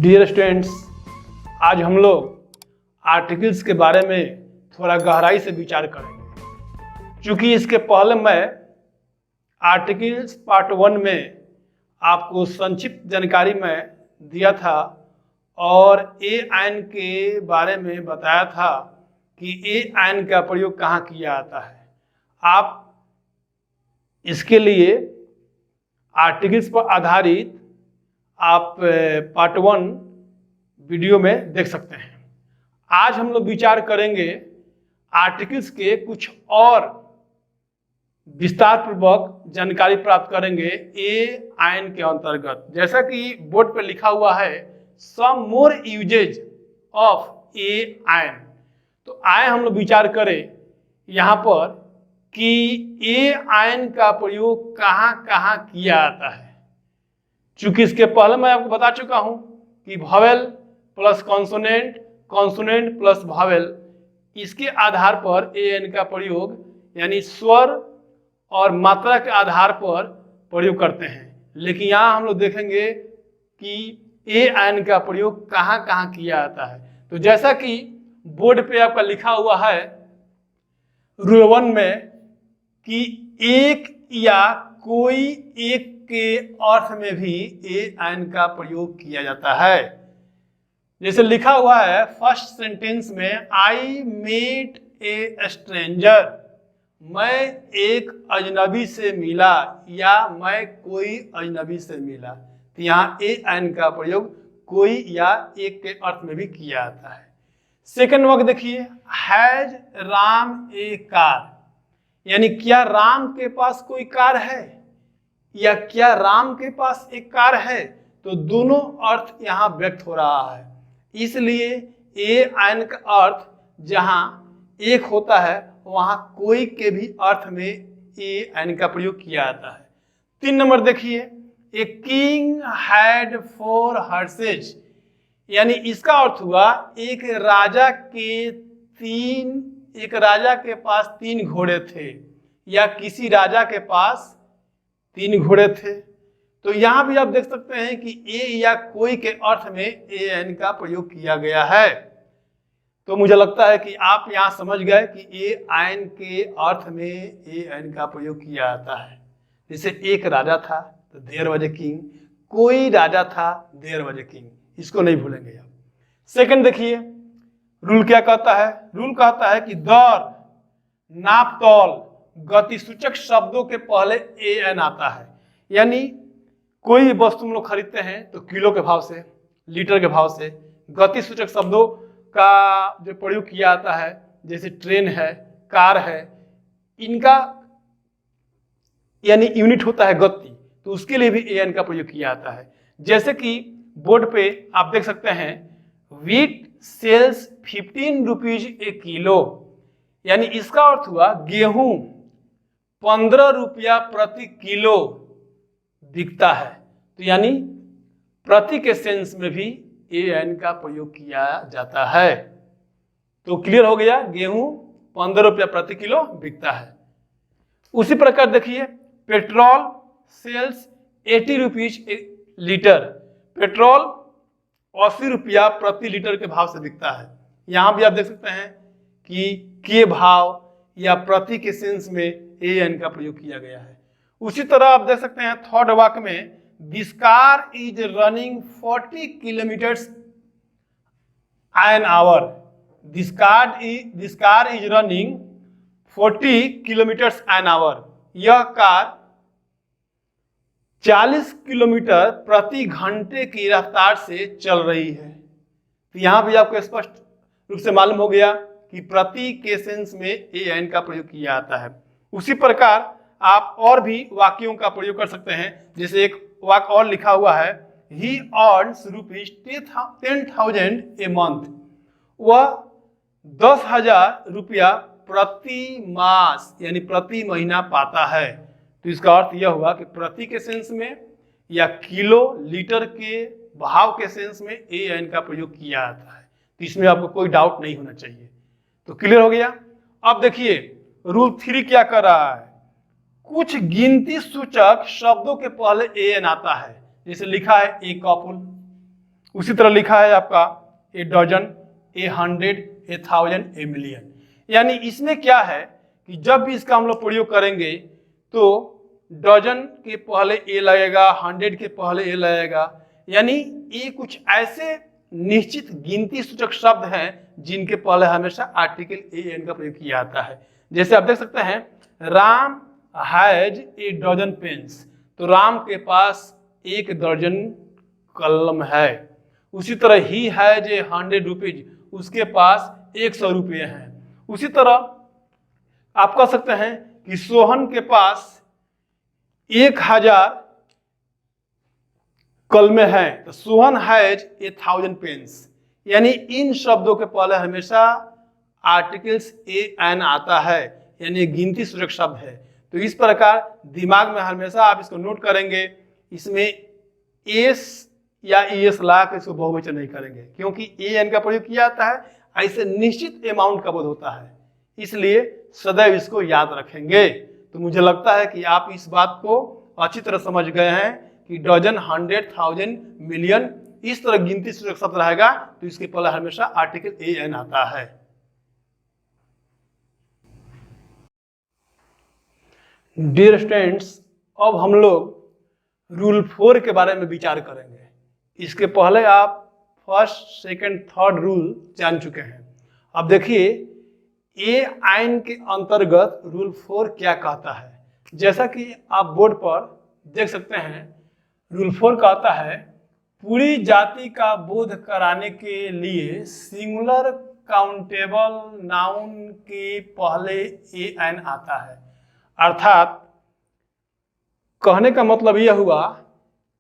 Dear students, आज हम लोग आर्टिकल्स के बारे में थोड़ा गहराई से विचार करेंगे। क्योंकि इसके पहले मैं आर्टिकल्स पार्ट 1 में आपको संक्षिप्त जानकारी में दिया था और ए आयन के बारे में बताया था कि ए आयन का प्रयोग कहाँ किया जाता है। आप इसके लिए आर्टिकल्स पर आधारित आप पार्ट 1 वीडियो में देख सकते हैं। आज हम लोग विचार करेंगे आर्टिकल्स के कुछ और विस्तार पूर्वक जानकारी प्राप्त करेंगे ए आयन के अंतर्गत। जैसा कि बोर्ड पर लिखा हुआ है सम मोर यूजेज ऑफ ए आयन, तो आए हम लोग विचार करें यहाँ पर कि ए आयन का प्रयोग कहाँ कहाँ किया जाता है। चूंकि इसके पहले मैं आपको बता चुका हूं कि vowel plus consonant, consonant plus vowel, इसके आधार पर ए एन का प्रयोग यानी स्वर और मात्रा के आधार पर प्रयोग करते हैं। लेकिन यहाँ हम लोग देखेंगे कि ए आयन का प्रयोग कहाँ कहाँ किया जाता है। तो जैसा कि बोर्ड पे आपका लिखा हुआ है रूल 1 में कि एक या कोई एक के अर्थ में भी ए आयन का प्रयोग किया जाता है। जैसे लिखा हुआ है फर्स्ट सेंटेंस में आई मेट ए स्ट्रेंजर, मैं एक अजनबी से मिला या मैं कोई अजनबी से मिला। तो यहाँ ए आयन का प्रयोग कोई या एक के अर्थ में भी किया जाता है। सेकंड वाक्य देखिए, हैज राम ए कार, यानी क्या राम के पास कोई कार है या क्या राम के पास एक कार है। तो दोनों अर्थ यहाँ व्यक्त हो रहा है, इसलिए ए आयन का अर्थ जहाँ एक होता है वहाँ कोई के भी अर्थ में ए आयन का प्रयोग किया जाता है। 3 नंबर देखिए, ए किंग हैड 4 हॉर्सेज, यानी इसका अर्थ हुआ एक राजा के पास 3 घोड़े थे या किसी राजा के पास 3 घोड़े थे। तो यहाँ भी आप देख सकते हैं कि ए या कोई के अर्थ में ए एन का प्रयोग किया गया है। तो मुझे लगता है कि आप यहाँ समझ गए कि ए आयन के अर्थ में ए एन का प्रयोग किया जाता है। जैसे एक राजा था तो देयर वाज ए किंग, कोई राजा था देयर वाज ए किंग, इसको नहीं भूलेंगे आप। सेकंड देखिए, रूल क्या कहता है। रूल कहता है कि दर, नाप तौल, गतिसूचक शब्दों के पहले ए एन आता है। यानी कोई वस्तु हम लोग खरीदते हैं तो किलो के भाव से, लीटर के भाव से गतिसूचक शब्दों का जो प्रयोग किया जाता है, जैसे ट्रेन है, कार है, इनका यानी यूनिट होता है गति, तो उसके लिए भी ए एन का प्रयोग किया जाता है। जैसे कि बोर्ड पे आप देख सकते हैं व्हीट सेल्स 15 रुपीज ए किलो, यानी इसका अर्थ हुआ गेहूं 15 रुपया प्रति किलो बिकता है। तो यानी प्रति के सेंस में भी ए एन का प्रयोग किया जाता है। तो क्लियर हो गया, गेहूं 15 रुपया प्रति किलो बिकता है। उसी प्रकार देखिए, petrol sales 80 rupees litre, petrol 80 रुपया प्रति लीटर के भाव से बिकता है। यहाँ भी आप देख सकते हैं कि के भाव या प्रति के सेंस में ए एन का प्रयोग किया गया है। उसी तरह आप देख सकते हैं थर्ड वाक्य में this car is running 40 kilometres an hour, this car is running 40 kilometres an hour, यह कार 40 किलोमीटर प्रति घंटे की रफ्तार से चल रही है। तो यहाँ भी आपको स्पष्ट रूप से मालूम हो गया कि प्रति के सेंस में ए एन का प्रयोग किया जाता है। उसी प्रकार आप और भी वाक्यों का प्रयोग कर सकते हैं। जैसे एक वाक्य और लिखा हुआ है ही अर्न्स रुपीज 10,000 ए मंथ, वह 10,000 रुपया प्रति मास यानी प्रति महीना पाता है। तो इसका अर्थ यह हुआ कि प्रति के सेंस में या किलो लीटर के भाव के सेंस में ए एन का प्रयोग किया जाता है। तो इसमें आपको कोई डाउट नहीं होना चाहिए। तो क्लियर हो गया। अब देखिए रूल 3 क्या कर रहा है, कुछ गिनती सूचक शब्दों के पहले ए एन आता है। जैसे लिखा है ए कपल, उसी तरह लिखा है आपका ए dozen, A 100, A 1000, a million. यानी इसमें क्या है कि जब भी इसका हम लोग प्रयोग करेंगे तो डजन के पहले ए लगेगा, 100 के पहले ए लगेगा। यानी ये कुछ ऐसे निश्चित गिनती सूचक शब्द हैं जिनके पहले हमेशा आर्टिकल ए एन का प्रयोग किया जाता है। जैसे आप देख सकते हैं, Ram has a dozen pens, तो राम के पास 1 दर्जन कलम है। उसी तरह ही हैज ए 100 रुपीज, उसके पास 100 रुपये हैं। उसी तरह आप कह सकते हैं कि सोहन के पास 1000 कलमें हैं, तो सोहन हैज ए 1000 पेन्स। यानी इन शब्दों के पहले हमेशा आर्टिकल्स ए एन आता है, यानी गिनती सूचक शब्द है। तो इस प्रकार दिमाग में हमेशा आप इसको नोट करेंगे। इसमें एस या एस ला कर इसको बहुवचन नहीं करेंगे, क्योंकि ए एन का प्रयोग किया जाता है, ऐसे निश्चित अमाउंट का बोध होता है, इसलिए सदैव इसको याद रखेंगे। तो मुझे लगता है कि आप इस बात को अच्छी तरह समझ गए हैं कि डजन, 100, 1000, मिलियन इस तरह गिनती सूचक शब्द रहेगा तो इसके पहले हमेशा आर्टिकल ए एन आता है। डियर स्टूडेंट्स, अब हम लोग रूल 4 के बारे में विचार करेंगे। इसके पहले आप फर्स्ट, सेकंड, थर्ड रूल जान चुके हैं। अब देखिए ए आइन के अंतर्गत रूल 4 क्या कहता है। जैसा कि आप बोर्ड पर देख सकते हैं, रूल 4 कहता है पूरी जाति का बोध कराने के लिए सिंगुलर काउंटेबल नाउन के पहले ए एन आता है। अर्थात कहने का मतलब यह हुआ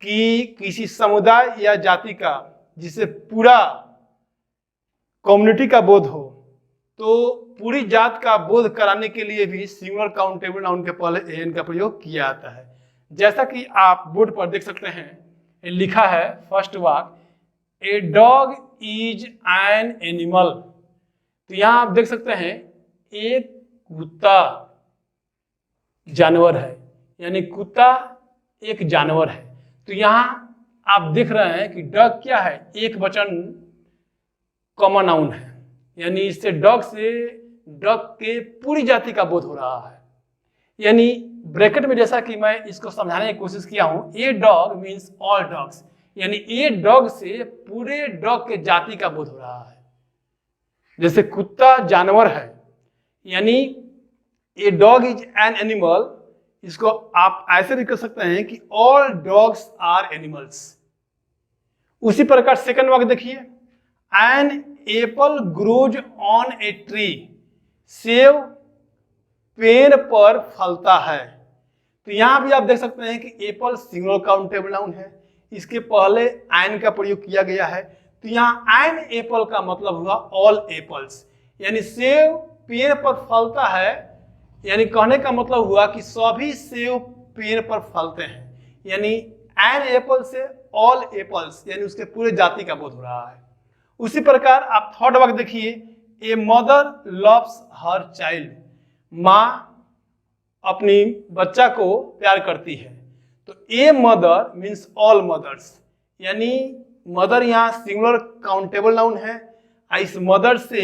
कि किसी समुदाय या जाति का जिसे पूरा कम्युनिटी का बोध हो, तो पूरी जात का बोध कराने के लिए भी सिंगुलर काउंटेबल नाउन के पहले ए एन का प्रयोग किया जाता है। जैसा कि आप बोर्ड पर देख सकते हैं, लिखा है फर्स्ट वाक्य, a dog is an animal. तो यहां आप देख सकते हैं एक कुत्ता जानवर है, यानी कुत्ता एक जानवर है। तो यहां आप देख रहे हैं कि डॉग क्या है, एक वचन कॉमन नाउन है, यानी इससे डॉग के पूरी जाति का बोध हो रहा है। यानी ब्रैकेट में जैसा कि मैं इसको समझाने की कोशिश किया हूं, a dog means all dogs, यानी ए डॉग से पूरे डॉग के जाति का बोध हो रहा है। जैसे कुत्ता जानवर है, यानी a dog is an animal, इसको आप ऐसे भी कह सकते हैं कि ऑल डॉग्स आर एनिमल्स। उसी प्रकार सेकंड वाक्य देखिए, an apple grows on a tree, सेब पेड़ पर फलता है। तो यहां भी आप देख सकते हैं कि एप्पल सिंगुलर काउंटेबल नाउन है, इसके पहले एन का प्रयोग किया गया है। तो यहाँ एन एप्पल का मतलब हुआ ऑल एप्पल्स, यानी सेब पेड़ पर फलता है, यानी कहने का मतलब हुआ कि सभी सेब पेड़ पर फलते हैं। यानी एन एप्पल से ऑल एप्पल्स, यानी उसके पूरे जाति का बोध हो रहा है। उसी प्रकार आप थर्ड वाक्य देखिए, a mother loves her child, माँ अपनी बच्चा को प्यार करती है। तो a mother means all mothers, यानी मदर यहाँ सिंगुलर काउंटेबल नाउन है, इस मदर से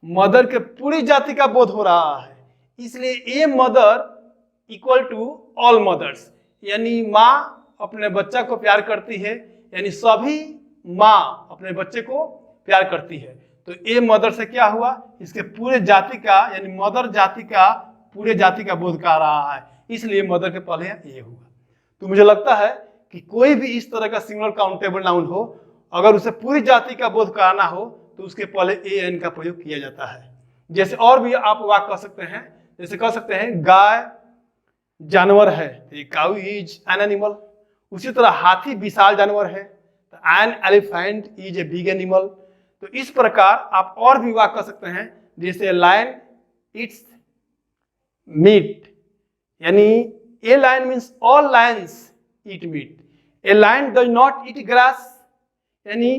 मदर के पूरी जाति का बोध हो रहा है, इसलिए a mother equal to all mothers, यानी माँ अपने बच्चा को प्यार करती है, यानी सभी माँ अपने बच्चे को प्यार करती है। तो ए मदर से क्या हुआ, इसके पूरे जाति का, यानी मदर जाति का पूरे जाति का बोध कर रहा है, इसलिए मदर के पहले ए हुआ। तो मुझे लगता है कि कोई भी इस तरह का सिंगुलर काउंटेबल नाउन हो, अगर उसे पूरी जाति का बोध कराना हो तो उसके पहले ए एन का प्रयोग किया जाता है। जैसे और भी आप वाक्य कह सकते हैं, जैसे कह सकते हैं गाय जानवर है, काउ इज एन एनिमल। उसी तरह हाथी विशाल जानवर है, तो an elephant is a big animal. तो इस प्रकार आप और भी वाक्य कह सकते हैं, जैसे लायन इट्स मीट, यानी a lion means all lions eat meat. A lion does not eat grass, यानी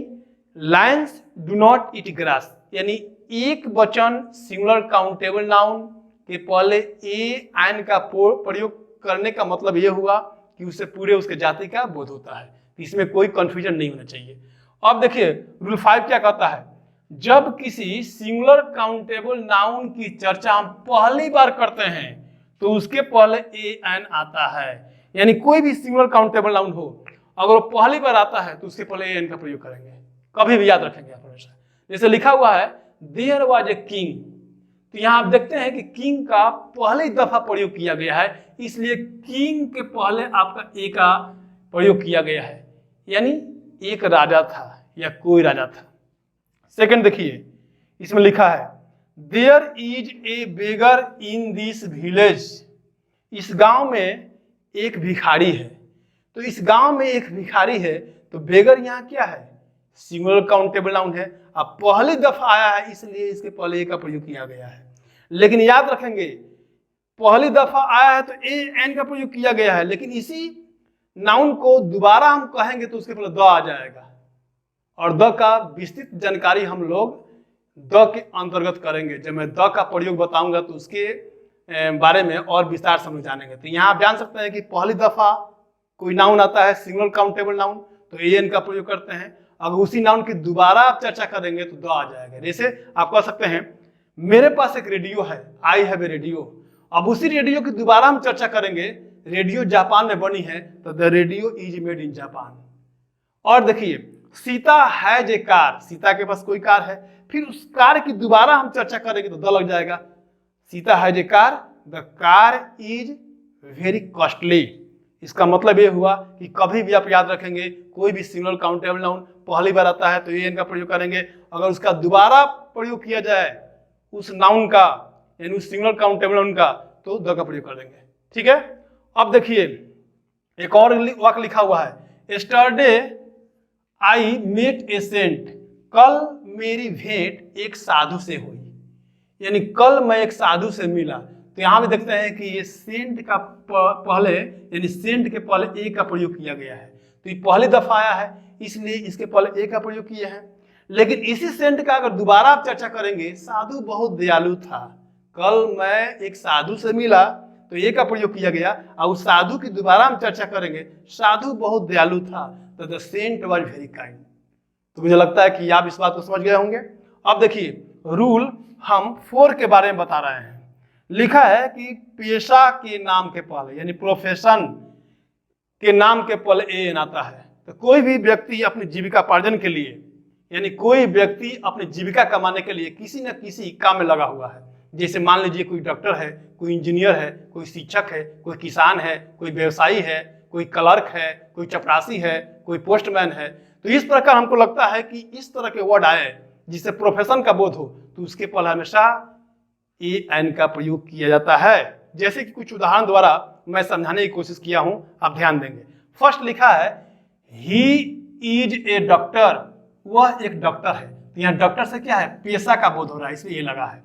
lions do not eat grass, यानी एक वचन सिंगुलर काउंटेबल नाउन के पहले ए एन का प्रयोग करने का मतलब यह हुआ कि उससे पूरे उसके जाति का बोध होता है। इसमें कोई कंफ्यूजन नहीं होना चाहिए। अब देखिए रूल 5 क्या कहता है, जब किसी सिंगुलर काउंटेबल नाउन की चर्चा हम पहली बार करते हैं तो उसके पहले ए एन आता है। यानी कोई भी सिंगुलर काउंटेबल नाउन हो, अगर वो पहली बार आता है तो उसके पहले ए एन का प्रयोग करेंगे, कभी भी याद रखेंगे आप हमेशा। जैसे लिखा हुआ है देयर वाज ए किंग, तो यहाँ आप देखते हैं कि किंग का पहली दफा प्रयोग किया गया है, इसलिए किंग के पहले आपका ए का प्रयोग किया गया है, यानी एक राजा था या कोई राजा था। सेकंड देखिए, इसमें लिखा है there is a beggar in this village, इस गांव में एक भिखारी है। तो इस गांव में एक भिखारी है, तो बेगर यहाँ क्या है, सिंगुलर काउंटेबल नाउन है। अब पहली दफा आया है इसलिए इसके पहले ए का प्रयोग किया गया है। लेकिन याद रखेंगे पहली दफा आया है तो ए एन का प्रयोग किया गया है, लेकिन इसी नाउन को दोबारा हम कहेंगे तो उसके पहले द आ जाएगा, और द का विस्तृत जानकारी हम लोग द के अंतर्गत करेंगे। जब मैं द का प्रयोग बताऊंगा तो उसके बारे में और विस्तार से हम जानेंगे। तो यहाँ आप जान सकते हैं कि पहली दफा कोई नाउन आता है सिंगुलर काउंटेबल नाउन तो ए एन का प्रयोग करते हैं। अगर उसी नाउन की दोबारा आप चर्चा करेंगे तो द आ जाएगा। जैसे आप कह सकते हैं मेरे पास एक रेडियो है, आई हैव ए रेडियो। अब उसी रेडियो की दोबारा हम चर्चा करेंगे, रेडियो जापान में बनी है तो the radio is made in Japan. और देखिए Sita has a car, Sita के पास कोई कार है, फिर उस कार की दोबारा हम चर्चा करेंगे तो द लग जाएगा। Sita has a car, the car is very costly. इसका मतलब ये हुआ कि कभी भी आप याद रखेंगे कोई भी सिंगुलर काउंटेबल नाउन पहली बार आता है तो ए एन का प्रयोग करेंगे। अगर उसका दोबारा प्रयोग किया जाए उस नाउन का यानी उस सिंगुलर काउंटेबल नाउन का तो द का प्रयोग कर देंगे। ठीक है, अब देखिए एक और वाक्य लिखा हुआ है yesterday I met a saint, कल मेरी भेंट एक साधु से हुई, यानी कल मैं एक साधु से मिला। तो यहाँ भी देखते हैं कि ये सेंट का पहले यानी सेंट के पहले ए का प्रयोग किया गया है, तो ये पहली दफा आया है इसलिए इसके पहले ए का प्रयोग किए हैं। लेकिन इसी सेंट का अगर दोबारा आप चर्चा करेंगे, साधु बहुत दयालु था, कल मैं एक साधु से मिला तो ए का प्रयोग किया गया, और उस साधु की दोबारा हम चर्चा करेंगे, साधु बहुत दयालु था तो the saint was very kind. तो मुझे लगता है कि आप इस बात को समझ गए होंगे। अब देखिए रूल हम 4 के बारे में बता रहे हैं। लिखा है कि पेशा के नाम के पहले यानी प्रोफेशन के नाम के पहले ए एन आता है। तो कोई भी व्यक्ति अपनी जीविकापार्जन के लिए यानी कोई व्यक्ति अपनी जीविका कमाने के लिए किसी न किसी काम में लगा हुआ है। जैसे मान लीजिए कोई डॉक्टर है, कोई इंजीनियर है, कोई शिक्षक है, कोई किसान है, कोई व्यवसायी है, कोई क्लर्क है, कोई चपरासी है, कोई पोस्टमैन है। तो इस प्रकार हमको लगता है कि इस तरह के वर्ड आए जिससे प्रोफेशन का बोध हो तो उसके पहले हमेशा ए एन का प्रयोग किया जाता है। जैसे कि कुछ उदाहरण द्वारा मैं समझाने की कोशिश किया हूं, आप ध्यान देंगे। फर्स्ट लिखा है ही इज ए डॉक्टर, वह एक डॉक्टर है। तो यहाँ डॉक्टर से क्या है, पेशा का बोध हो रहा है, इसलिए ये लगा है।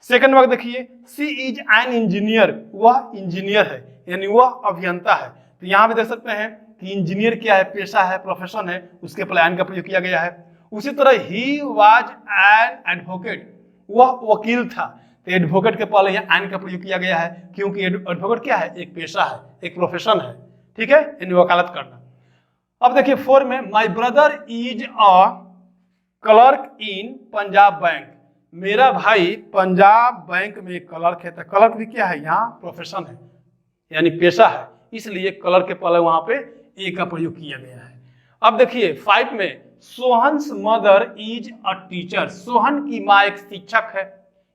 सेकंड वर्ड देखिए सी इज एन इंजीनियर, वह इंजीनियर है यानी वह अभियंता है। तो यहाँ पे देख सकते हैं कि इंजीनियर क्या है, पेशा है, प्रोफेशन है, उसके पहले एन का प्रयोग किया गया है। उसी तरह ही वाज एन एडवोकेट, वह वकील था, तो एडवोकेट के पहले यहाँ एन का प्रयोग किया गया है क्योंकि एडवोकेट क्या है, एक पेशा है, एक प्रोफेशन है। ठीक है, यानी वकालत करना। अब देखिए 4 में my brother is a clerk in Punjab bank, मेरा भाई पंजाब बैंक में क्लर्क है। तो क्लर्क भी क्या है, यहाँ प्रोफेशन है यानी पेशा है, इसलिए क्लर्क के पहले वहां पे ए का प्रयोग किया गया है। अब देखिए 5 में Sohan's mother is a teacher, Sohan की माँ एक शिक्षक है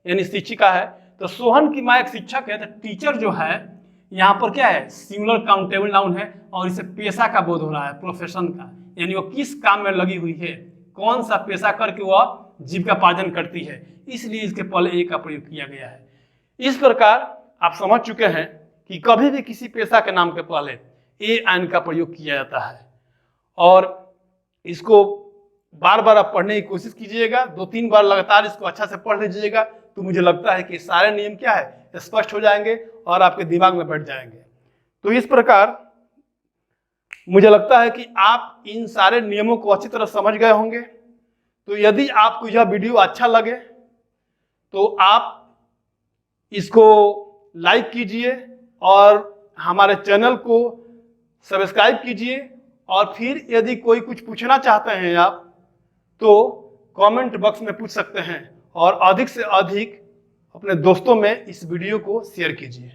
यानी शिक्षिका है। तो सोहन की माँ एक शिक्षक है, तो टीचर जो है यहाँ पर क्या है, सिंगुलर काउंटेबल नाउन है और इसे पेशा का बोध हो रहा है, प्रोफेशन का, यानी वो किस काम में लगी हुई है, कौन सा पेशा करके वह जीविकापार्जन करती है, इसलिए इसके पहले ए का प्रयोग किया गया है। इस प्रकार आप समझ चुके हैं कि कभी भी किसी पेशा के नाम के पहले ए एन का प्रयोग किया जाता है। और इसको बार बार आप पढ़ने की कोशिश कीजिएगा, 2-3 बार लगातार इसको अच्छा से पढ़ लीजिएगा, तो मुझे लगता है कि सारे नियम क्या है, स्पष्ट हो जाएंगे और आपके दिमाग में बैठ जाएंगे। तो इस प्रकार मुझे लगता है कि आप इन सारे नियमों को अच्छी तरह समझ गए होंगे। तो यदि आपको यह वीडियो अच्छा लगे तो आप इसको लाइक कीजिए और हमारे चैनल को सब्सक्राइब कीजिए। और फिर यदि कोई कुछ पूछना चाहते हैं आप तो कमेंट बॉक्स में पूछ सकते हैं और अधिक से अधिक अपने दोस्तों में इस वीडियो को शेयर कीजिए।